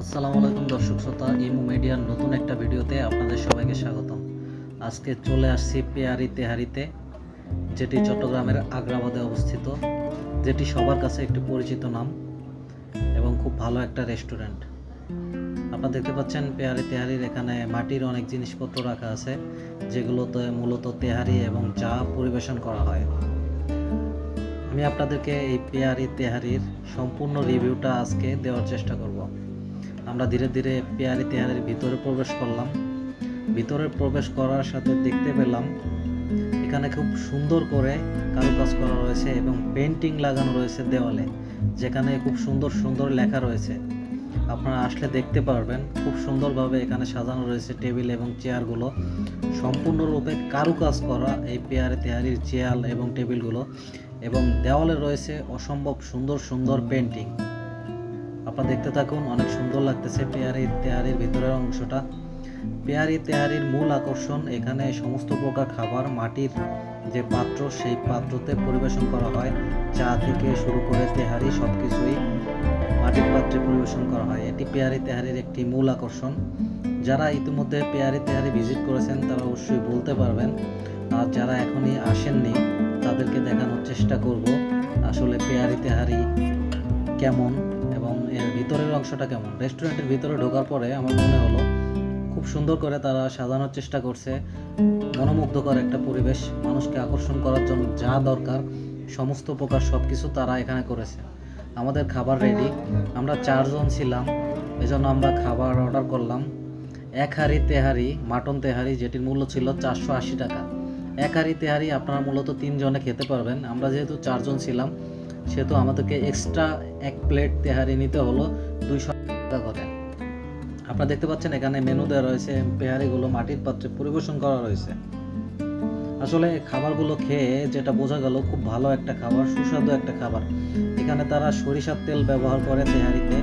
আসসালামু আলাইকুম দর্শক শ্রোতা, ইমু মিডিয়ার নতুন একটা ভিডিওতে আপনাদের সবাইকে স্বাগতম। আজকে চলে আসছি পেয়ারি তেহারিতে, যেটি চট্টগ্রামের আগ্রাবাদে অবস্থিত, যেটি সবার কাছে একটি পরিচিত নাম এবং খুব ভালো একটা রেস্টুরেন্ট। আপনারা দেখতে পাচ্ছেন পেয়ারি তেহারির এখানে মাটির অনেক জিনিসপত্র রাখা আছে, যেগুলোতে মূলত তেহারি এবং চা পরিবেশন করা হয়। আমি আপনাদেরকে এই পেয়ারি তেহারির সম্পূর্ণ রিভিউটা আজকে দেওয়ার চেষ্টা করব। আমরা ধীরে ধীরে পেয়ারি তেহারির ভিতরে প্রবেশ করলাম। ভিতরে প্রবেশ করার সাথে দেখতে পেলাম এখানে খুব সুন্দর করে কারুকাজ করা রয়েছে এবং পেন্টিং লাগানো রয়েছে দেওয়ালে, যেখানে খুব সুন্দর সুন্দর লেখা রয়েছে। আপনারা আসলে দেখতে পারবেন খুব সুন্দরভাবে এখানে সাজানো রয়েছে টেবিল এবং চেয়ারগুলো, সম্পূর্ণরূপে কারুকাজ করা এই পেয়ারি তেহারির চেয়ার এবং টেবিলগুলো, এবং দেওয়ালে রয়েছে অসম্ভব সুন্দর সুন্দর পেন্টিং। আপনারা দেখতে থাকুন, অনেক সুন্দর লাগতেছে পেয়ারি তেহারির ভিতরের অংশটা। পেয়ারি তেহারির মূল আকর্ষণ, এখানে সমস্ত প্রকার খাবার মাটির যে পাত্র সেই পাত্রতে পরিবেশন করা হয়। চা থেকে শুরু করে তেহারি সবকিছুই মাটির পাত্রে পরিবেশন করা হয়। এটি পেয়ারি তেহারির একটি মূল আকর্ষণ। যারা ইতিমধ্যে পেয়ারি তেহারি ভিজিট করেছেন তারা অবশ্যই বলতে পারবেন, আর যারা এখনই আসেননি তাদেরকে দেখানোর চেষ্টা করব আসলে পেয়ারি তেহারি কেমন এবং এর ভিতরের অংশটা কেমন। রেস্টুরেন্টের ভিতরে ঢোকার পরে আমার মনে হলো খুব সুন্দর করে তারা সাজানোর চেষ্টা করছে, মনোমুগ্ধকর একটা পরিবেশ, মানুষকে আকর্ষণ করার জন্য যা দরকার সমস্ত প্রকার সব কিছু তারা এখানে করেছে। আমাদের খাবার রেডি, আমরা 4 জন ছিলাম, এজন্য আমরা খাবার অর্ডার করলাম। এক হাঁড়ি তেহারি, মাটন তেহারি, যেটির মূল্য ছিল 480 টাকা। এক হাঁড়ি তেহারি আপনারা মূলত 3 জনে খেতে পারবেন। আমরা যেহেতু 4 জন ছিলাম সেহেতু আমাদেরকে এক্সট্রা 1 প্লেট তেহারি নিতে হলো 200 টাকা করে। আপনারা দেখতে পাচ্ছেন এখানে মেনু দেওয়া রয়েছে, তেহারিগুলো মাটির পাত্রে পরিবেশন করা রয়েছে। আসলে খাবারগুলো খেয়ে যেটা বোঝা গেল খুব ভালো একটা খাবার, সুস্বাদু একটা খাবার। এখানে তারা সরিষার তেল ব্যবহার করে তেহারিতে,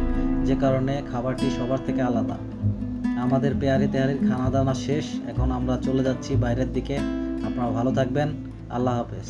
যে কারণে খাবারটি সবার থেকে আলাদা। আমাদের পেয়ারি তেহারির খানা দানা শেষ, এখন আমরা চলে যাচ্ছি বাইরের দিকে। আপনারা ভালো থাকবেন, আল্লাহ হাফেজ।